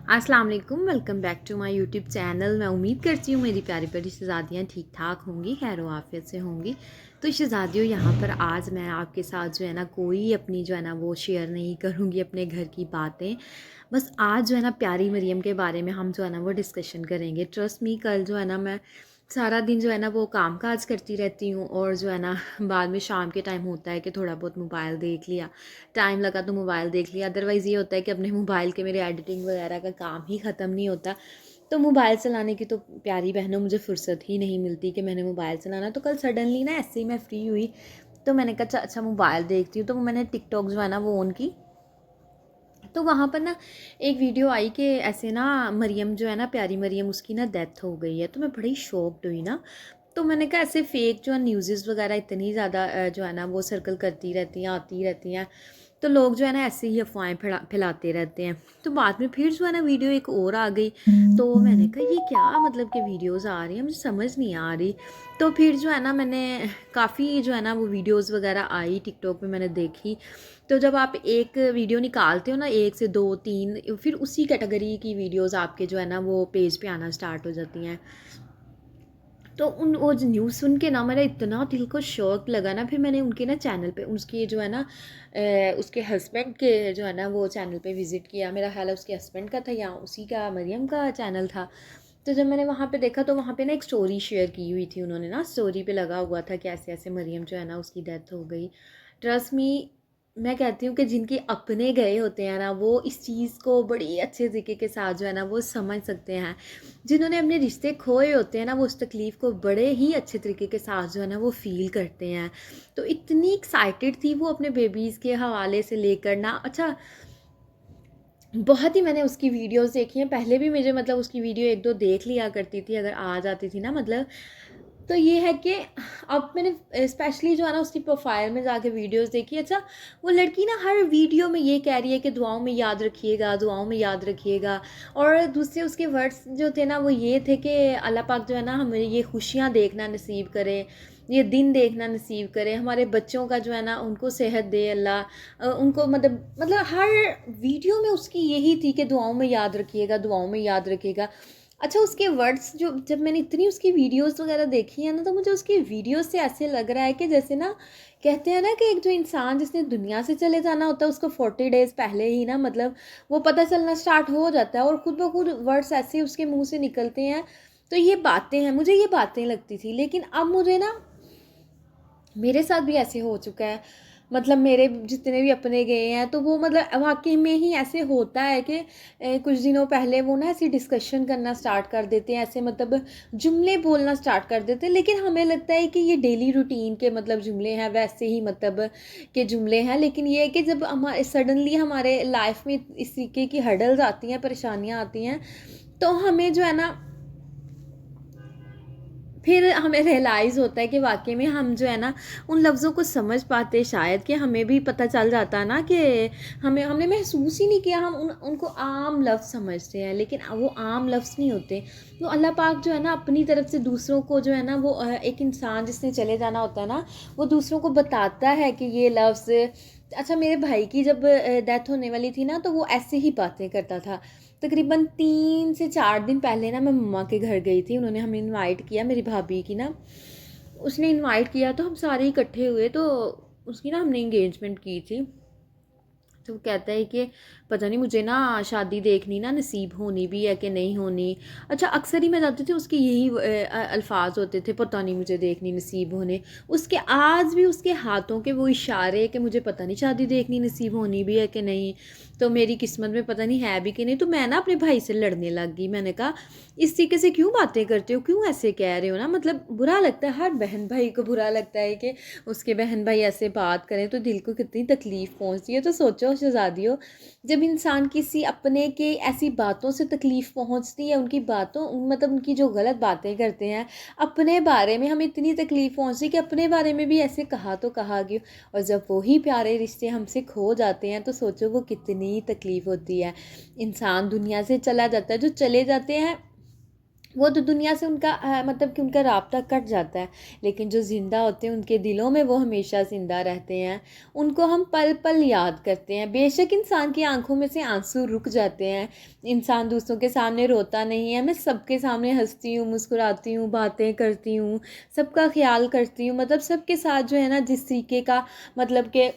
अस्सलाम वालेकुम, welcome back to my YouTube channel. मैं उम्मीद करती हूँ मेरी प्यारी प्यारी शहज़ादियाँ ठीक ठाक होंगी, खैर आफियत से होंगी। तो शहज़ादियों, यहाँ पर आज मैं आपके साथ जो है ना कोई अपनी जो है ना वो शेयर नहीं करूँगी अपने घर की बातें। बस आज जो है ना प्यारी मरियम के बारे में हम जो है ना वो डिस्कशन करेंगे। ट्रस्ट मी, कल जो है ना मैं सारा दिन जो है ना वो काम काज करती रहती हूँ और जो है ना बाद में शाम के टाइम होता है कि थोड़ा बहुत मोबाइल देख लिया, टाइम लगा तो मोबाइल देख लिया। अदरवाइज़ ये होता है कि अपने मोबाइल के मेरे एडिटिंग वगैरह का काम ही ख़त्म नहीं होता। तो मोबाइल चलाने की तो प्यारी बहनों मुझे फ़ुर्सत ही नहीं मिलती कि मैंने मोबाइल चलाना। तो कल सडनली ना ऐसे ही मैं फ्री हुई तो मैंने कहा अच्छा अच्छा मोबाइल देखती हूँ। तो मैंने टिकटॉक जो है ना वो ऑन की, तो वहाँ पर ना एक वीडियो आई कि ऐसे ना मरियम जो है ना प्यारी मरियम, उसकी ना डेथ हो गई है। तो मैं बड़ी शॉक्ड हुई ना। तो मैंने कहा ऐसे फेक जो है न्यूज़ वगैरह इतनी ज़्यादा जो है ना वो सर्कल करती रहती हैं, आती रहती हैं। तो लोग जो है ना ऐसे ही अफवाहें फैलाते रहते हैं। तो बाद में फिर जो है ना वीडियो एक और आ गई। तो मैंने कहा ये क्या मतलब कि वीडियोज़ आ रही हैं, मुझे समझ नहीं आ रही। तो फिर जो है ना मैंने काफ़ी जो है ना वो वीडियोज़ वगैरह आई टिकटॉक पे, मैंने देखी। तो जब आप एक वीडियो निकालते हो ना, एक से दो तीन, फिर उसी कैटेगरी की वीडियोज़ आपके जो है ना वो पेज पे आना स्टार्ट हो जाती हैं। तो उन वो जो न्यूज़ सुन के ना मेरा इतना दिल को शॉक लगा ना, फिर मैंने उनके ना चैनल पे उसकी जो है ना उसके हस्बैंड के जो है ना वो चैनल पे विज़िट किया। मेरा ख्याल है उसके हस्बैंड का था या उसी का, मरियम का चैनल था। तो जब मैंने वहाँ पे देखा तो वहाँ पे ना एक स्टोरी शेयर की हुई थी उन्होंने ना, स्टोरी पे लगा हुआ था कि ऐसे ऐसे मरियम जो है ना उसकी डेथ हो गई। ट्रस्ट मी, मैं कहती हूँ कि जिनके अपने गए होते हैं ना वो इस चीज़ को बड़ी अच्छे तरीके के साथ जो है ना वो समझ सकते हैं। जिन्होंने अपने रिश्ते खोए होते हैं ना वो उस तकलीफ़ को बड़े ही अच्छे तरीके के साथ जो है ना वो फ़ील करते हैं। तो इतनी एक्साइटेड थी वो अपने बेबीज़ के हवाले से लेकर ना। अच्छा, बहुत ही मैंने उसकी वीडियोस देखी हैं पहले भी, मुझे मतलब उसकी वीडियो एक दो देख लिया करती थी अगर आ जाती थी ना मतलब। तो ये है कि अब मैंने स्पेशली जो है ना उसकी प्रोफाइल में जाके वीडियोस देखी। अच्छा, वो लड़की ना हर वीडियो में ये कह रही है कि दुआओं में याद रखिएगा, दुआओं में याद रखिएगा। और दूसरे उसके वर्ड्स जो थे ना वो ये थे कि अल्लाह पाक जो है ना हमें ये खुशियाँ देखना नसीब करे, ये दिन देखना नसीब करे, हमारे बच्चों का जो है ना उनको सेहत दे अल्लाह। उनको मतलब हर वीडियो में उसकी यही थी कि दुआओं में याद रखिएगा, दुआओं में याद रखिएगा। अच्छा, उसके वर्ड्स जो जब मैंने इतनी उसकी वीडियोस वगैरह देखी है ना तो मुझे उसकी वीडियोस से ऐसे लग रहा है कि जैसे ना कहते हैं ना कि एक जो इंसान जिसने दुनिया से चले जाना होता है उसको 40 डेज़ पहले ही ना मतलब वो पता चलना स्टार्ट हो जाता है और खुद ब खुद वर्ड्स ऐसे उसके मुंह से निकलते हैं। तो ये बातें हैं, मुझे ये बातें लगती थी, लेकिन अब मुझे ना मेरे साथ भी ऐसे हो चुका है। मतलब मेरे जितने भी अपने गए हैं तो वो मतलब वाक़ई में ही ऐसे होता है कि कुछ दिनों पहले वो ना ऐसी डिस्कशन करना स्टार्ट कर देते हैं, ऐसे मतलब जुमले बोलना स्टार्ट कर देते हैं। लेकिन हमें लगता है कि ये डेली रूटीन के मतलब जुमले हैं, वैसे ही मतलब के जुमले हैं। लेकिन ये है कि जब हमारे सडनली हमारे लाइफ में इस तरीके की हर्डल्स आती हैं, परेशानियाँ आती हैं, तो हमें जो है ना फिर हमें रियलाइज़ होता है कि वाक़ई में हम जो है ना उन लफ्ज़ों को समझ पाते, शायद कि हमें भी पता चल जाता ना कि हमने महसूस ही नहीं किया, हम उनको आम लफ्ज़ समझते हैं, लेकिन वो आम लफ्ज़ नहीं होते। तो अल्लाह पाक जो है ना अपनी तरफ से दूसरों को जो है ना वो एक इंसान जिसने चले जाना होता है ना वो दूसरों को बताता है कि ये लफ्ज़। अच्छा, मेरे भाई की जब डेथ होने वाली थी ना तो वो ऐसे ही बातें करता था। तकरीबन 3 से 4 दिन पहले ना मैं मम्मा के घर गई थी, उन्होंने हमें इनवाइट किया, मेरी भाभी की ना उसने इनवाइट किया तो हम सारे इकट्ठे हुए। तो उसकी ना हमने इंगेजमेंट की थी। तो वो कहता है कि पता नहीं मुझे ना शादी देखनी ना नसीब होनी भी है कि नहीं होनी। अच्छा, अक्सर ही मैं जाती थी उसके यही अल्फाज होते थे, पता नहीं मुझे देखनी नसीब होने। उसके आज भी उसके हाथों के वो इशारे कि मुझे पता नहीं शादी देखनी नसीब होनी भी है कि नहीं, तो मेरी किस्मत में पता नहीं है भी कि नहीं। तो मैं ना अपने भाई से लड़ने लग गई। मैंने कहा इस तरीके से क्यों बातें करते हो, क्यों ऐसे कह रहे हो ना, मतलब बुरा लगता है, हर बहन भाई को बुरा लगता है कि उसके बहन भाई ऐसे बात करें तो दिल को कितनी तकलीफ़ पहुंचती है। तो सोचो शहज़ादियों, जब इंसान किसी अपने के ऐसी बातों से तकलीफ़ पहुंचती है, उनकी बातों मतलब उनकी जो गलत बातें करते हैं अपने बारे में, हमें इतनी तकलीफ़ पहुंचती है कि अपने बारे में भी ऐसे कहा तो कहा क्यों। और जब वही प्यारे रिश्ते हमसे खो जाते हैं तो सोचो वो कितनी तकलीफ़ होती है। इंसान दुनिया से चला जाता है, जो चले जाते हैं وہ تو دنیا سے ان کا مطلب کہ ان کا رابطہ کٹ جاتا ہے، لیکن جو زندہ ہوتے ہیں ان کے دلوں میں وہ ہمیشہ زندہ رہتے ہیں، ان کو ہم پل پل یاد کرتے ہیں۔ بے شک انسان کی آنکھوں میں سے آنسو رک جاتے ہیں، انسان دوسروں کے سامنے روتا نہیں ہے، میں سب کے سامنے ہنستی ہوں، مسکراتی ہوں، باتیں کرتی ہوں، سب کا خیال کرتی ہوں، مطلب سب کے ساتھ جو ہے نا جس طریقے کا مطلب کہ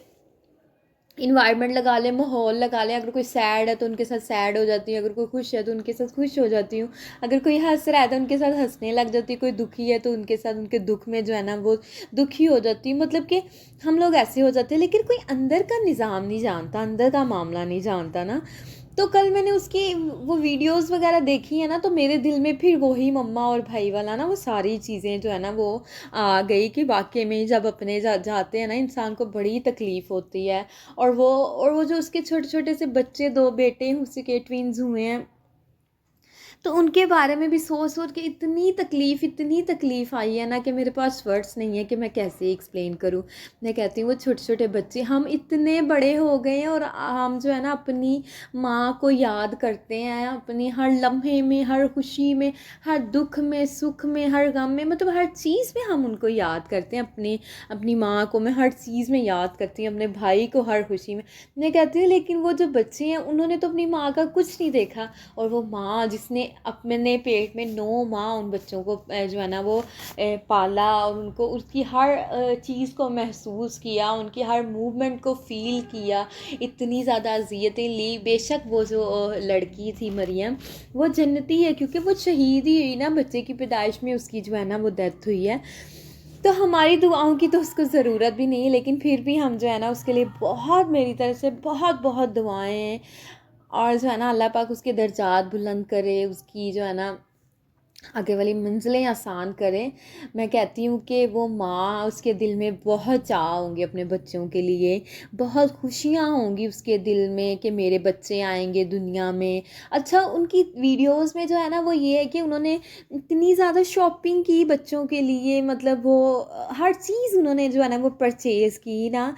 انوائرمنٹ لگا لیں، ماحول لگا لیں، اگر کوئی سیڈ ہے تو ان کے ساتھ سیڈ ہو جاتی ہوں، اگر کوئی خوش ہے تو ان کے ساتھ خوش ہو جاتی ہوں، اگر کوئی ہنس رہا ہے تو ان کے ساتھ ہنسنے لگ جاتی ہوں، کوئی دکھی ہے تو ان کے ساتھ ان کے دکھ میں جو ہے نا وہ دکھی ہو جاتی ہوں، مطلب کہ ہم لوگ ایسے ہو جاتے ہیں، لیکن کوئی اندر کا نظام نہیں جانتا، اندر کا معاملہ نہیں جانتا نا۔ تو کل میں نے اس کی وہ ویڈیوز وغیرہ دیکھی ہیں نا، تو میرے دل میں پھر وہی مما اور بھائی والا نا وہ ساری چیزیں جو ہے نا وہ آ گئی کہ واقعی میں جب اپنے جاتے ہیں نا انسان کو بڑی تکلیف ہوتی ہے۔ اور وہ جو اس کے چھوٹے چھوٹے سے بچے، 2 بیٹے ہیں اس کے ٹوینز ہوئے ہیں، تو ان کے بارے میں بھی سوچ سوچ کے اتنی تکلیف آئی ہے نا کہ میرے پاس ورڈس نہیں ہے کہ میں کیسے ایکسپلین کروں۔ میں کہتی ہوں وہ چھوٹے چھوٹے بچے، ہم اتنے بڑے ہو گئے ہیں اور ہم جو ہے نا اپنی ماں کو یاد کرتے ہیں اپنی ہر لمحے میں، ہر خوشی میں، ہر دکھ میں، سکھ میں، ہر غم میں، مطلب ہر چیز میں ہم ان کو یاد کرتے ہیں، اپنی ماں کو میں ہر چیز میں یاد کرتی ہوں، اپنے بھائی کو ہر خوشی میں کہتی ہوں۔ لیکن وہ جو بچے ہیں انہوں نے تو اپنی ماں کا کچھ نہیں دیکھا، اور وہ ماں جس نے اپنے پیٹ میں 9 ماہ ان بچوں کو جو ہے نا وہ پالا، اور ان کو اس کی ہر چیز کو محسوس کیا، ان کی ہر موومنٹ کو فیل کیا، اتنی زیادہ اذیتیں لی۔ بے شک وہ جو لڑکی تھی مریم وہ جنتی ہے، کیونکہ وہ شہید ہی ہوئی نا، بچے کی پیدائش میں اس کی جو ہے نا وہ ڈیتھ ہوئی ہے۔ تو ہماری دعاؤں کی تو اس کو ضرورت بھی نہیں ہے، لیکن پھر بھی ہم جو ہے نا اس کے لیے بہت، میری طرف سے بہت بہت دعائیں ہیں، اور جو ہے نا اللہ پاک اس کے درجات بلند کرے، اس کی جو ہے نا آگے والی منزلیں آسان کریں۔ میں کہتی ہوں کہ وہ ماں، اس کے دل میں بہت چاہ ہوں گے اپنے بچوں کے لیے، بہت خوشیاں ہوں گی اس کے دل میں کہ میرے بچے آئیں گے دنیا میں۔ اچھا ان کی ویڈیوز میں جو ہے نا وہ یہ ہے کہ انہوں نے اتنی زیادہ شاپنگ کی بچوں کے لیے، مطلب وہ ہر چیز انہوں نے جو ہے نا وہ پرچیز کی نا،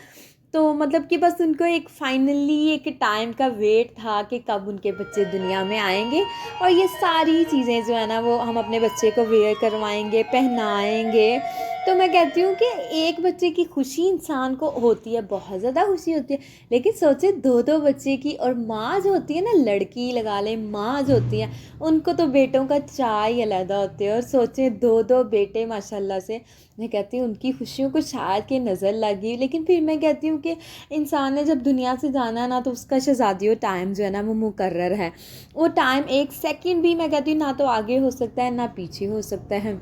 تو مطلب کہ بس ان کو ایک فائنلی ایک ٹائم کا ویٹ تھا کہ کب ان کے بچے دنیا میں آئیں گے، اور یہ ساری چیزیں جو ہے نا وہ ہم اپنے بچے کو ویئر کروائیں گے، پہنائیں گے۔ تو میں کہتی ہوں کہ ایک بچے کی خوشی انسان کو ہوتی ہے، بہت زیادہ خوشی ہوتی ہے، لیکن سوچے 2 بچے کی، اور ماں جو ہوتی ہے نا، لڑکی لگا لیں، ماں جو ہوتی ہے ان کو تو بیٹوں کا چائے علیحدہ ہوتے ہیں، اور سوچیں 2 بیٹے ماشاءاللہ سے، میں کہتی ہوں ان کی خوشیوں کو شاید کہ نظر لگی، لیکن پھر میں کہتی ہوں کہ انسان نے جب دنیا سے جانا نا تو اس کا شہزادیوں ٹائم جو ہے نا وہ مقرر ہے، وہ ٹائم ایک سیکنڈ بھی میں کہتی ہوں نہ تو آگے ہو سکتا ہے نہ پیچھے ہو سکتا ہے،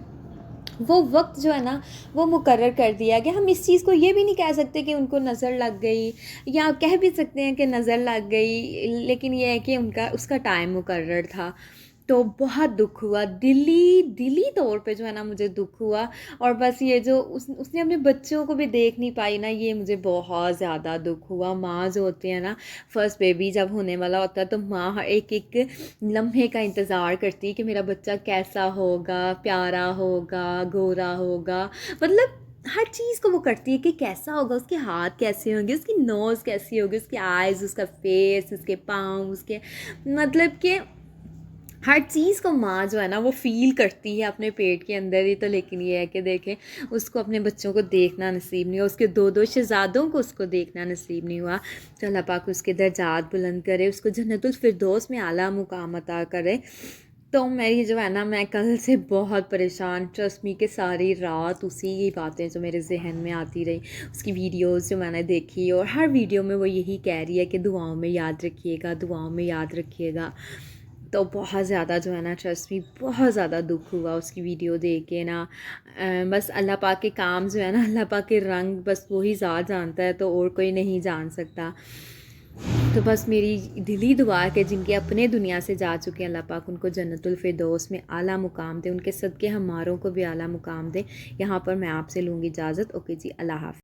وہ وقت جو ہے نا وہ مقرر کر دیا گیا۔ ہم اس چیز کو یہ بھی نہیں کہہ سکتے کہ ان کو نظر لگ گئی، یا کہہ بھی سکتے ہیں کہ نظر لگ گئی، لیکن یہ ہے کہ اس کا ٹائم مقرر تھا۔ تو بہت دکھ ہوا، دلی طور پہ جو ہے نا مجھے دکھ ہوا، اور بس یہ جو اس نے اپنے بچوں کو بھی دیکھ نہیں پائی نا، یہ مجھے بہت زیادہ دکھ ہوا۔ ماں جو ہوتی ہے نا، فرسٹ بیبی جب ہونے والا ہوتا ہے تو ماں ایک ایک لمحے کا انتظار کرتی ہے کہ میرا بچہ کیسا ہوگا، پیارا ہوگا، گورا ہوگا، مطلب ہر چیز کو وہ کرتی ہے کہ کیسا ہوگا، اس کے ہاتھ کیسے ہوں گے، اس کی نوز کیسی ہوگی، اس کے آئیز، اس کا فیس، اس کے پاؤں، اس کے مطلب کہ ہر چیز کو ماں جو ہے نا وہ فیل کرتی ہے اپنے پیٹ کے اندر ہی۔ تو لیکن یہ ہے کہ دیکھیں اس کو اپنے بچوں کو دیکھنا نصیب نہیں ہوا، اس کے 2 شہزادوں کو اس کو دیکھنا نصیب نہیں ہوا۔ تو اللہ پاک اس کے درجات بلند کرے، اس کو جنت الفردوس میں اعلیٰ مقام عطا کرے۔ تو میری جو ہے نا میں کل سے بہت پریشان، ٹرسٹ می کہ ساری رات اسی کی باتیں جو میرے ذہن میں آتی رہی، اس کی ویڈیوز جو میں نے دیکھی، اور ہر ویڈیو میں وہ یہی کہہ رہی ہے کہ دعاؤں میں یاد رکھیے گا، دعاؤں میں یاد رکھیے گا۔ تو بہت زیادہ جو ہے نا ٹرسٹ می بہت زیادہ دکھ ہوا اس کی ویڈیو دیکھ کے نا۔ بس اللہ پاک کے کام جو ہے نا، اللہ پاک کے رنگ بس وہی ذات جانتا ہے، تو اور کوئی نہیں جان سکتا۔ تو بس میری دلی دعا ہے کہ جن کے اپنے دنیا سے جا چکے ہیں، اللہ پاک ان کو جنت الفردوس میں اعلیٰ مقام دے، ان کے صدقے ہماروں کو بھی اعلیٰ مقام دے۔ یہاں پر میں آپ سے لوں گی اجازت۔ اوکے جی، اللہ حافظ۔